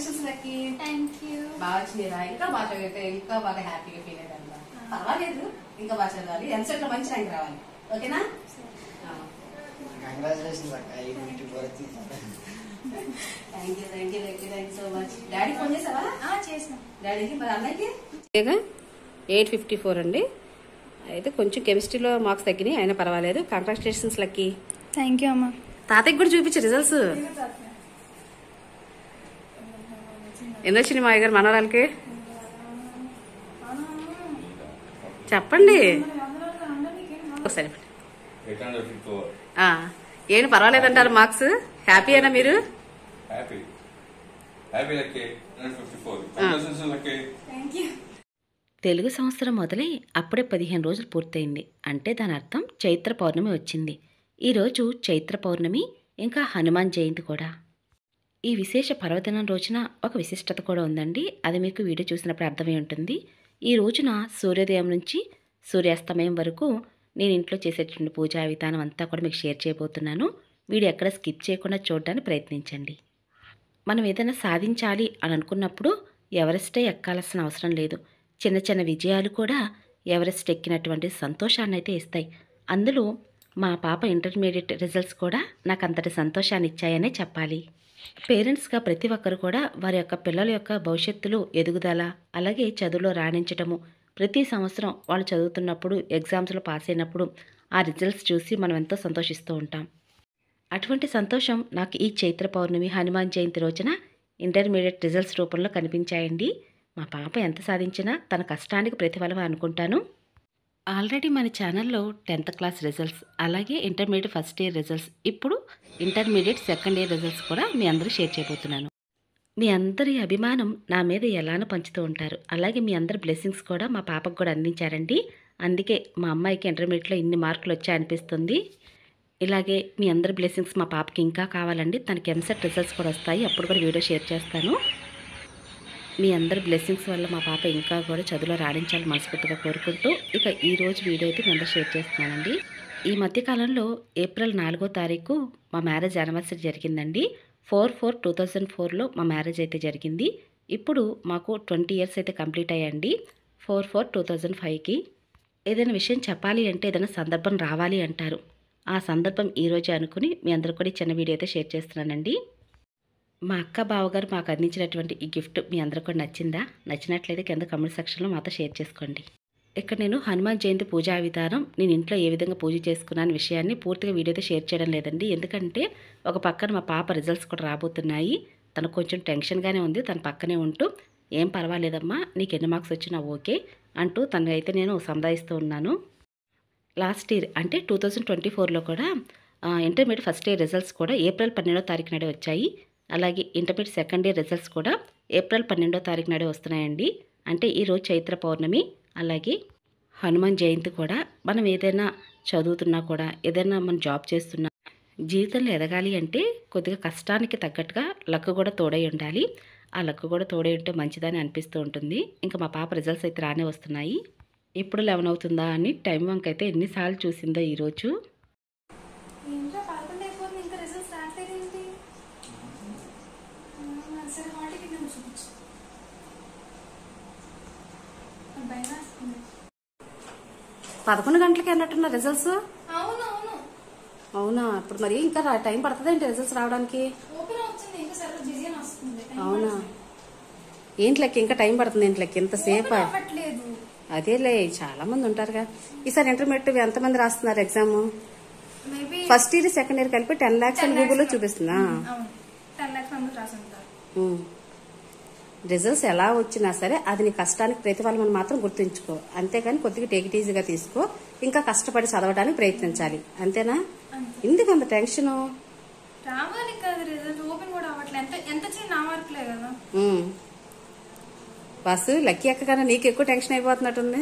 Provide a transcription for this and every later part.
Congratulations lucky. Thank you. బాగా వచ్చిందిరా, ఇంకా బాగా చదివితే ఇంకా బాగా హ్యాపీగా ఫీల్ అయ్యాను. పర్వాలేదు, ఇంకా బాగా చదవాలి, ఎంసెట్ లో మంచి ర్యాంక్ రావాలి. ఓకేనా? కంగ్రాచులేషన్స్ అక్క. 854 వచ్చింది. Thank you so much. Daddy phone చేసావా? చేసాం. డాడీకి మరి అన్నయ్యకి 854 అండి. అయితే కొంచెం కెమిస్ట్రీలో మార్క్స్ తగ్గినాయి, అయినా పర్వాలేదు. Congratulations lucky. థ్యాంక్ యూ అమ్మా. తాతయ్యకి కూడా చూపించు రిజల్ట్స్. ఎన్ని వచ్చినాయి మా అయ్యగారు మనవరాలకి చెప్పండి ఒకసారి. ఏంటి పర్వాలేదంటారు మార్క్స్? హ్యాపీ అయినా మీరు? తెలుగు సంవత్సరం మొదలై అప్పుడే 15 రోజులు పూర్తయింది. అంటే దాని అర్థం చైత్ర పౌర్ణమి వచ్చింది. ఈరోజు చైత్ర పౌర్ణమి, ఇంకా హనుమాన్ జయంతి కూడా. ఈ విశేష పర్వదినం రోజున ఒక విశిష్టత కూడా ఉందండి. అది మీకు వీడియో చూసినప్పుడు అర్థమై ఉంటుంది. ఈ రోజున సూర్యోదయం నుంచి సూర్యాస్తమయం వరకు నేను ఇంట్లో చేసేటువంటి పూజా విధానం అంతా కూడా మీకు షేర్ చేయబోతున్నాను. వీడియో ఎక్కడ స్కిప్ చేయకుండా చూడడానికి ప్రయత్నించండి. మనం ఏదైనా సాధించాలి అని అనుకున్నప్పుడు ఎవరెస్టే ఎక్కాల్సిన అవసరం లేదు. చిన్న చిన్న విజయాలు కూడా ఎవరెస్ట్ ఎక్కినటువంటి సంతోషాన్ని అయితే ఇస్తాయి. అందులో మా పాప ఇంటర్మీడియట్ రిజల్ట్స్ కూడా నాకు అంతటి సంతోషాన్ని ఇచ్చాయనే చెప్పాలి. పేరెంట్స్గా ప్రతి ఒక్కరు కూడా వారి యొక్క పిల్లల యొక్క భవిష్యత్తులో ఎదుగుదల, అలాగే చదువులో రాణించటము, ప్రతి సంవత్సరం వాళ్ళు చదువుతున్నప్పుడు ఎగ్జామ్స్లో పాస్ అయినప్పుడు ఆ రిజల్ట్స్ చూసి మనం ఎంతో సంతోషిస్తూ ఉంటాం. అటువంటి సంతోషం నాకు ఈ చైత్ర పౌర్ణమి, హనుమాన్ జయంతి రోజున ఇంటర్మీడియట్ రిజల్ట్స్ రూపంలో కనిపించాయండి. మా పాప ఎంత సాధించినా తన కష్టానికి ప్రతిఫలం అనుకుంటాను. ఆల్రెడీ మన ఛానల్లో 10th క్లాస్ రిజల్ట్స్, అలాగే ఇంటర్మీడియట్ ఫస్ట్ ఇయర్ రిజల్ట్స్, ఇప్పుడు ఇంటర్మీడియట్ సెకండ్ ఇయర్ రిజల్ట్స్ కూడా మీ అందరూ షేర్ చేయబోతున్నాను. మీ అందరి అభిమానం నా మీద ఎలానో పంచుతూ ఉంటారు. అలాగే మీ అందరి బ్లెస్సింగ్స్ కూడా మా పాపకు కూడా అందించారండి. అందుకే మా అమ్మాయికి ఇంటర్మీడియట్లో ఇన్ని మార్కులు వచ్చాయనిపిస్తుంది. ఇలాగే మీ అందరి బ్లెస్సింగ్స్ మా పాపకి ఇంకా కావాలండి. తనకి ఎంసెట్ రిజల్ట్స్ కూడా వస్తాయి, అప్పుడు కూడా వీడియో షేర్ చేస్తాను. మీ అందరి బ్లెస్సింగ్స్ వల్ల మా పాప ఇంకా కూడా చదువులో రాణించాలని మనస్ఫూర్తిగా కోరుకుంటూ ఇక ఈరోజు వీడియో అయితే నేను షేర్ చేస్తున్నానండి. ఈ మధ్యకాలంలో ఏప్రిల్ 4వ తారీఖు మా మ్యారేజ్ యానివర్సరీ జరిగిందండి. 4/4/2004లో మా మ్యారేజ్ అయితే జరిగింది. ఇప్పుడు మాకు 20 ఇయర్స్ అయితే కంప్లీట్ అయ్యండి. 4/4/2005కి. ఏదైనా విషయం చెప్పాలి అంటే ఏదైనా సందర్భం రావాలి అంటారు. ఆ సందర్భం ఈరోజే అనుకుని మీ అందరూ కూడా చిన్న వీడియో అయితే షేర్ చేస్తున్నానండి. మా అక్క బావగారు మాకు అందించినటువంటి ఈ గిఫ్ట్ మీ అందరూ కూడా నచ్చిందా? నచ్చినట్లయితే కింద కామెంట్ సెక్షన్లో మాతో షేర్ చేసుకోండి. ఇక్కడ నేను హనుమాన్ జయంతి పూజా విధానం, నేను ఇంట్లో ఏ విధంగా పూజ చేసుకున్నాను విషయాన్ని పూర్తిగా వీడియోతో షేర్ చేయడం లేదండి. ఎందుకంటే ఒక పక్కన మా పాప రిజల్ట్స్ కూడా రాబోతున్నాయి. తనకు కొంచెం టెన్షన్గానే ఉంది. తన పక్కనే ఉంటూ ఏం పర్వాలేదమ్మా, నీకు ఎన్ని మార్క్స్ వచ్చినా ఓకే అంటూ తనైతే నేను సంధాయిస్తూ ఉన్నాను. లాస్ట్ ఇయర్ అంటే 2024లో కూడా ఇంటర్మీడియట్ ఫస్ట్ ఇయర్ రిజల్ట్స్ కూడా ఏప్రిల్ 12వ తారీఖు నాడే వచ్చాయి. అలాగే ఇంటర్మీడియట్ సెకండ్ ఇయర్ రిజల్ట్స్ కూడా ఏప్రిల్ 12వ తారీఖు నాడే వస్తున్నాయండి. అంటే ఈరోజు చైత్ర పౌర్ణమి, అలాగే హనుమాన్ జయంతి కూడా. మనం ఏదైనా చదువుతున్నా కూడా, ఏదైనా మనం జాబ్ చేస్తున్నా, జీవితంలో ఎదగాలి అంటే కొద్దిగా కష్టానికి తగ్గట్టుగా లక్ కూడా తోడై ఉండాలి. ఆ లక్ కూడా తోడై ఉంటే మంచిదని అనిపిస్తూ ఉంటుంది. ఇంకా మా పాప రిజల్ట్స్ అయితే రానే వస్తున్నాయి. ఇప్పుడు 11 అవుతుందా అని టైం వంక అయితే ఎన్నిసార్లు చూసిందో ఈరోజు. పదకొండు గంటలకి అన్నట్టున్న రిజల్ట్స్. అవునా? ఇప్పుడు మరి ఇంకా టైం పడుతుందేంటి రిజల్ట్స్ రావడానికి? అవునా? ఏంట్లకి ఇంకా టైం పడుతుంది? ఏంట్లకి ఎంతసేపు? అదేలే, చాలా మంది ఉంటారుగా. ఈసారి ఇంటర్మీడియట్ ఎంతమంది రాస్తున్నారు exam? First year second year కలిపి 10 lakhs అని గూగుల్లో చూపిస్తుందా? రిజల్ట్స్ ఎలా వచ్చినా సరే అది నీ కష్టానికి ప్రతిఫలం అని మాత్రం గుర్తుంచుకో. అంతేగాని కొద్దిగా టేక్ ఇట్ ఈజీగా తీసుకో. ఇంకా కష్టపడి చదవడానికి ప్రయత్నించాలి. అంతేనా? ఎందుకు అంత టెన్షన్? వాసు, లక్కీ అక్క కన్నా నీకు ఎక్కువ టెన్షన్ అయిపోతున్నట్టుంది.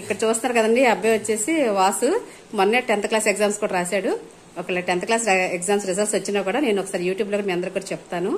ఇక్కడ చూస్తారు కదండి, అబ్బాయి వచ్చేసి వాసు మొన్నే 10th క్లాస్ ఎగ్జామ్స్ కూడా రాశాడు. ఒకవేళ 10th క్లాస్ ఎగ్జామ్స్ రిజల్ట్స్ వచ్చినా కూడా నేను ఒకసారి యూట్యూబ్ లో మీ అందరికి కూడా చెప్తాను.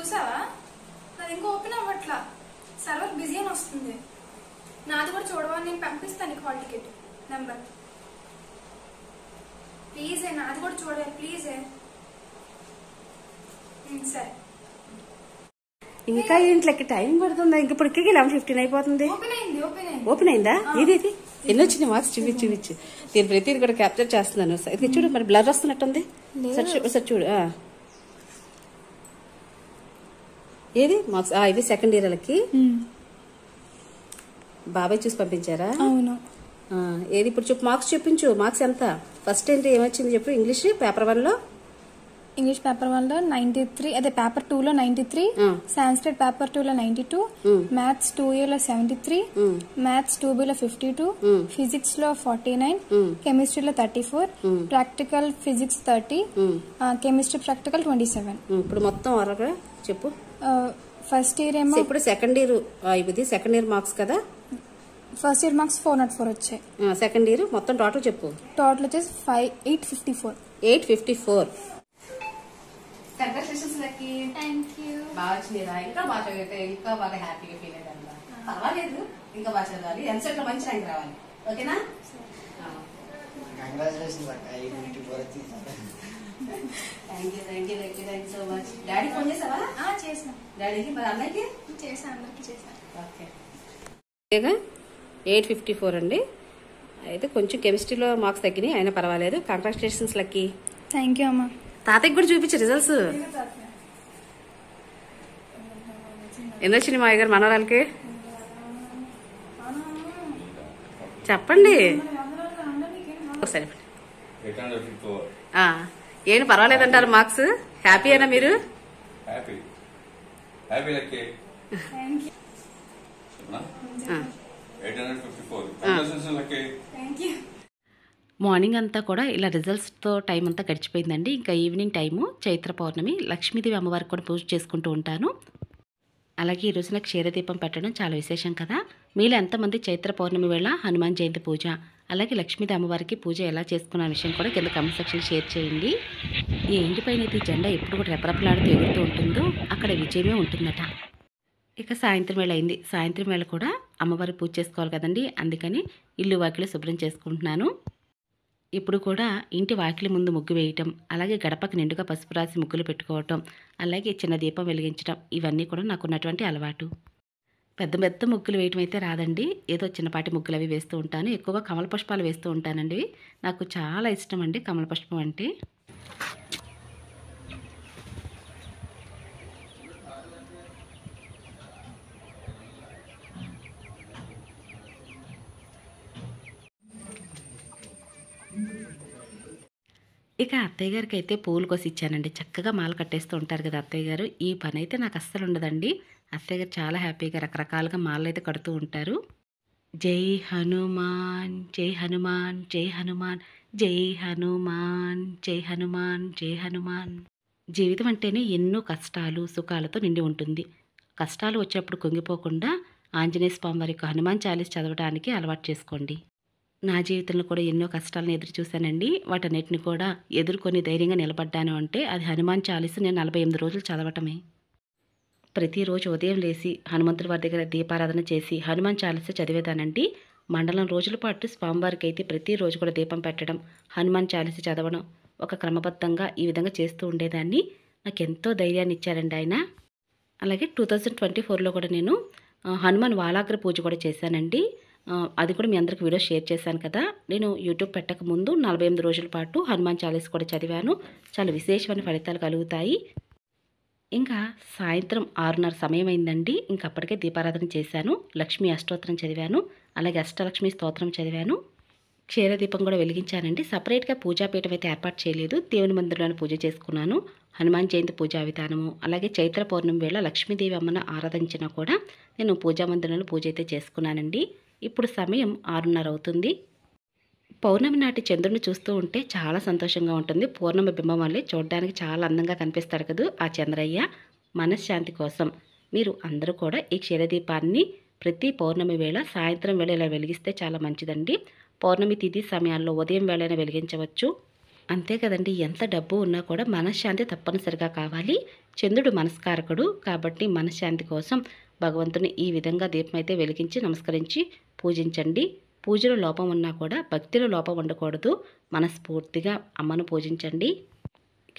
చూసావా? నాది ఇంకా ఓపెన్ అవ్వట్లా, సర్వర్ బిజీ అని వస్తుంది. నాది కూడా చూడవా? నేను పంపిస్తాను నీకు హాల్ టికెట్ నెంబర్. ప్లీజ్ నాది కూడా చూడవే ప్లీజ్. సరే. ఇంకా ఇంట్లోకి టైం పడుతుంది. ఇంక ఇప్పుడు 11:15 అయిపోతుంది. ఓపెన్ అయిందా? ఇది ఎన్ని వచ్చినాయి మార్క్స్? చూపించు. దీని ప్రతిదీ కూడా క్యాప్చర్ చేస్తున్నాను. ఇది చూడు, మరి బ్లర్ వస్తున్నట్టుంది. సరే చూడు. ఏది మార్క్స్? ఇవి సెకండ్ ఇయర్ వాళ్ళకి బాబాయ్ చూసి పంపించారా? అవును. ఏది ఇప్పుడు చెప్పు, మార్క్స్ చూపించు. మార్క్స్ ఎంత? ఫస్ట్ ఏంటి ఏమొచ్చింది చెప్పు. ఇంగ్లీష్ పేపర్ 1 లో, ఇంగ్లీష్ పేపర్ 1 లో 93, అదే పేపర్ 2 లో 93, సాంస్క్రిట్ పేపర్ 2 లో 92, మ్యాథ్స్ 2A లో 73, మ్యాథ్స్ 2B లో 52, ఫిజిక్స్ లో 49, కెమిస్ట్రీలో 34, ప్రాక్టికల్ ఫిజిక్స్ 30, కెమిస్ట్రీ ప్రాక్టికల్ 27. ఇప్పుడు మొత్తం వరగా చెప్పు. ఫస్ట్ ఇయర్ ఏమో, ఇప్పుడు సెకండ్ ఇయర్, ఇది సెకండ్ ఇయర్ మార్క్స్ కదా. ఫస్ట్ ఇయర్ మార్క్స్ 404 వచ్చాయి. సెకండ్ ఇయర్ మొత్తం టోటల్ చెప్పు. టోటల్ వచ్చేసి 854. 854. Congratulations lucky. Thank you. బాగా వచ్చిందిరా. ఇంకా బాగా చదివితే ఇంకా బాగా హ్యాపీగా ఫీల్ అయ్యాను. పర్వాలేదు, ఇంకా బాగా చదవాలి. ఎంసెట్ లో మంచి ర్యాంక్ రావాలి. ఓకేనా? కంగ్రాచులేషన్స్ అక్క, 854 వచ్చేసాను. Thank you so much. Daddy phone చేసావా? చేసాను. డాడీకి, మరి అన్నయ్యకి చేసాను, అందరికి చేశాను. ఓకే. 854 అండి. అయితే కొంచెం కెమిస్ట్రీలో మార్క్స్ తగ్గినాయి, అయినా పర్వాలేదు. Congratulations lucky. థ్యాంక్ యూ అమ్మా. తాతయ్యకి కూడా చూపించు రిజల్ట్స్. ఎన్ని వచ్చినాయి మా గారు మనవరాలకి? చెప్పండి ఒకసారి. ఏం పర్వాలేదంటారు మార్క్స్? హ్యాపీ అయినా మీరు? మార్నింగ్ అంతా కూడా ఇలా రిజల్ట్స్తో టైం అంతా గడిచిపోయిందండి. ఇంకా ఈవినింగ్ టైము చైత్ర పౌర్ణమి, లక్ష్మీదేవి అమ్మవారికి కూడా పూజ చేసుకుంటూ ఉంటాను. అలాగే ఈరోజు నాకు క్షీరదీపం పెట్టడం చాలా విశేషం కదా. మీలో ఎంతమంది చైత్ర పౌర్ణమి వేళ హనుమాన్ జయంతి పూజ, అలాగే లక్ష్మీదేవి అమ్మవారికి పూజ ఎలా చేసుకున్న విషయం కూడా కింద కామెంట్ సెక్షన్ షేర్ చేయండి. ఈ ఇంటిపైన అయితే ఈ జెండా ఎప్పుడు కూడా రెపరెపలాడుతూ ఎగురుతూ ఉంటుందో అక్కడ విజయమే ఉంటుందట. ఇక సాయంత్రం వేళ అయింది. సాయంత్రం వేళ కూడా అమ్మవారి పూజ చేసుకోవాలి కదండి. అందుకని ఇల్లు వాకిలి శుభ్రం చేసుకుంటున్నాను. ఇప్పుడు కూడా ఇంటి వాకిలి ముందు ముగ్గు వేయటం, అలాగే గడపకి నిండుగా పసుపు రాసి ముగ్గులు పెట్టుకోవటం, అలాగే చిన్న దీపం వెలిగించడం, ఇవన్నీ కూడా నాకున్నటువంటి అలవాటు. పెద్ద పెద్ద ముగ్గులు వేయటం అయితే రాదండి. ఏదో చిన్నపాటి ముగ్గులు అవి వేస్తూ ఉంటాను. ఎక్కువగా కమల పుష్పాలు వేస్తూ ఉంటానండి. నాకు చాలా ఇష్టం అండి కమల పుష్పం అంటే. ఇక అత్తయ్య గారికి అయితే పూలు కోసి ఇచ్చానండి. చక్కగా మాల కట్టేస్తూ ఉంటారు కదా అత్తయ్య గారు. ఈ పని అయితే నాకు అస్సలు ఉండదండి. అత్తయ్య గారు చాలా హ్యాపీగా రకరకాలుగా మాలలు అయితే కడుతూ ఉంటారు. జై హనుమాన్ జై హనుమాన్ జై హనుమాన్ జై హనుమాన్ జై హనుమాన్ జై హనుమాన్. జీవితం అంటేనే ఎన్నో కష్టాలు సుఖాలతో నిండి ఉంటుంది. కష్టాలు వచ్చేప్పుడు కుంగిపోకుండా ఆంజనేయ స్వామి వారి యొక్క హనుమాన్ చాలీస్ చదవడానికి అలవాటు చేసుకోండి. నా జీవితంలో కూడా ఎన్నో కష్టాలను ఎదురు చూశానండి. వాటన్నిటిని కూడా ఎదుర్కొని ధైర్యంగా నిలబడ్డాను అంటే అది హనుమాన్ చాలీసు నేను 48 రోజులు చదవటమే. ప్రతిరోజు ఉదయం లేచి హనుమంతుడి వారి దగ్గర దీపారాధన చేసి హనుమాన్ చాలీస చదివేదానండి. మండలం రోజుల పాటు స్వామివారికి అయితే ప్రతిరోజు కూడా దీపం పెట్టడం, హనుమాన్ చాలీస చదవడం ఒక క్రమబద్ధంగా ఈ విధంగా చేస్తూ ఉండేదాన్ని. నాకు ఎంతో ధైర్యాన్ని ఇచ్చారండి ఆయన. అలాగే 2024లో కూడా నేను హనుమాన్ వాలాగ్ర పూజ కూడా చేశానండి. అది కూడా మీ అందరికి వీడియో షేర్ చేశాను కదా. నేను యూట్యూబ్ పెట్టక ముందు 48 రోజుల పాటు హనుమాన్ చాలీస్ కూడా చదివాను. చాలా విశేషమైన ఫలితాలు కలుగుతాయి. ఇంకా సాయంత్రం 6:30 సమయం అయిందండి. ఇంకా అప్పటికే దీపారాధన చేశాను. లక్ష్మీ అష్టోత్తరం చదివాను, అలాగే అష్టలక్ష్మి స్తోత్రం చదివాను. క్షీరదీపం కూడా వెలిగించానండి. సపరేట్గా పూజాపీఠం అయితే ఏర్పాటు చేయలేదు. దేవుని మందిరంలోనే పూజ చేసుకున్నాను. హనుమాన్ జయంతి పూజా విధానము, అలాగే చైత్ర పౌర్ణమి వేళ లక్ష్మీదేవి అమ్మను ఆరాధించినా కూడా నేను పూజా మందిరంలో పూజ అయితే చేసుకున్నానండి. ఇప్పుడు సమయం 6:30 అవుతుంది. పౌర్ణమి నాటి చంద్రుడిని చూస్తూ ఉంటే చాలా సంతోషంగా ఉంటుంది. పూర్ణిమ బింబం వల్లే చూడడానికి చాలా అందంగా కనిపిస్తాడు కదా ఆ చంద్రయ్య. మనశ్శాంతి కోసం మీరు అందరూ కూడా ఈ క్షీరదీపాన్ని ప్రతి పౌర్ణమి వేళ సాయంత్రం వేళ ఇలా వెలిగిస్తే చాలా మంచిదండి. పౌర్ణమి తిథి సమయాల్లో ఉదయం వేళైనా వెలిగించవచ్చు. అంతే కదండి, ఎంత డబ్బు ఉన్నా కూడా మనశ్శాంతి తప్పనిసరిగా కావాలి. చంద్రుడు మనస్కారకుడు కాబట్టి మనశ్శాంతి కోసం భగవంతుని ఈ విధంగా దీపం అయితే వెలిగించి నమస్కరించి పూజించండి. పూజలో లోపం ఉన్నా కూడా భక్తిలో లోపం ఉండకూడదు. మనస్ఫూర్తిగా అమ్మను పూజించండి.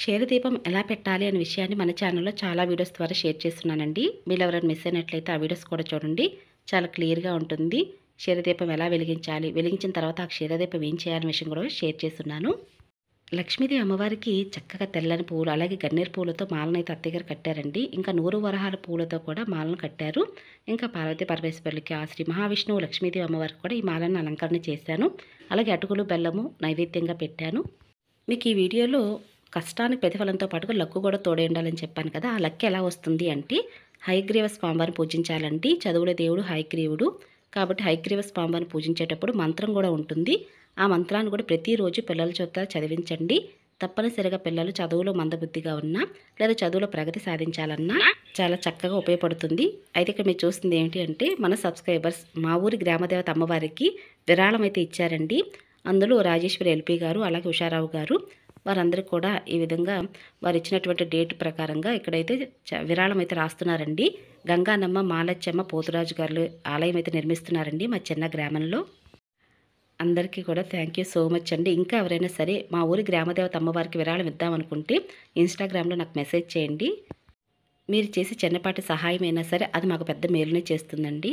క్షీరదీపం ఎలా పెట్టాలి అనే విషయాన్ని మన ఛానల్లో చాలా వీడియోస్ ద్వారా షేర్ చేస్తున్నానండి. మీరు ఎవరైనా మిస్ అయినట్లయితే ఆ వీడియోస్ కూడా చూడండి, చాలా క్లియర్గా ఉంటుంది. క్షీరదీపం ఎలా వెలిగించాలి, వెలిగించిన తర్వాత ఆ క్షీరదీపం ఏం చేయాలనే విషయం కూడా షేర్ చేస్తున్నాను. లక్ష్మీదేవి అమ్మవారికి చక్కగా తెల్లని పువ్వులు అలాగే గన్నేరు పూలతో మాలను అయితే అత్తయ్య గారు కట్టారండి. ఇంకా 100 వరహాల పూలతో కూడా మాలను కట్టారు. ఇంకా పార్వతీ పరమేశ్వరులకి ఆ శ్రీ మహావిష్ణువు లక్ష్మీదేవి అమ్మవారికి కూడా ఈ మాలను అలంకరణ చేశాను. అలాగే అటుకులు బెల్లము నైవేద్యంగా పెట్టాను. మీకు ఈ వీడియోలో కష్టానికి ప్రతిఫలంతో పాటుగా లక్కు కూడా తోడే ఉండాలని చెప్పాను కదా. ఆ లక్కు ఎలా వస్తుంది అంటే హయగ్రీవ స్వామివారిని పూజించాలండి. చదువుల దేవుడు హయగ్రీవుడు కాబట్టి హయగ్రీవ స్వామివారిని పూజించేటప్పుడు మంత్రం కూడా ఉంటుంది. ఆ మంత్రాన్ని కూడా ప్రతిరోజు పిల్లల చేత చదివించండి. తప్పనిసరిగా పిల్లలు చదువులో మందబుద్ధిగా ఉన్నా లేదా చదువులో ప్రగతి సాధించాలన్నా చాలా చక్కగా ఉపయోగపడుతుంది. అయితే ఇక్కడ మీరు చూస్తుంది ఏంటి అంటే మన సబ్స్క్రైబర్స్ మా ఊరి గ్రామదేవత అమ్మవారికి విరాళం అయితే ఇచ్చారండి. అందులో రాజేశ్వరి ఎల్పి గారు అలాగే ఉషారావు గారు వారందరికీ కూడా ఈ విధంగా వారు ఇచ్చినటువంటి డేట్ ప్రకారంగా ఇక్కడైతే విరాళం అయితే రాస్తున్నారండి. గంగానమ్మ మాలచ్చమ్మ పోతురాజు గారు ఆలయం అయితే నిర్మిస్తున్నారండి మా చిన్న గ్రామంలో. అందరికీ కూడా థ్యాంక్ యూ సో మచ్ అండి. ఇంకా ఎవరైనా సరే మా ఊరి గ్రామదేవత అమ్మవారికి విరాళం ఇద్దామనుకుంటే ఇన్స్టాగ్రామ్లో నాకు మెసేజ్ చేయండి. మీరు చేసే చిన్నపాటి సహాయం అయినా సరే అది మాకు పెద్ద మేలునే చేస్తుందండి.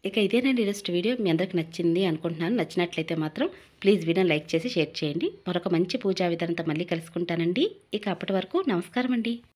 ఇక ఇదేనండి ఈరోజు వీడియో. మీ అందరికి నచ్చింది అనుకుంటున్నాను. నచ్చినట్లయితే మాత్రం ప్లీజ్ వీడియోని లైక్ చేసి షేర్ చేయండి. మరొక మంచి పూజా విధానంతో మళ్ళీ కలుసుకుంటానండి. ఇక అప్పటి వరకు నమస్కారం అండి.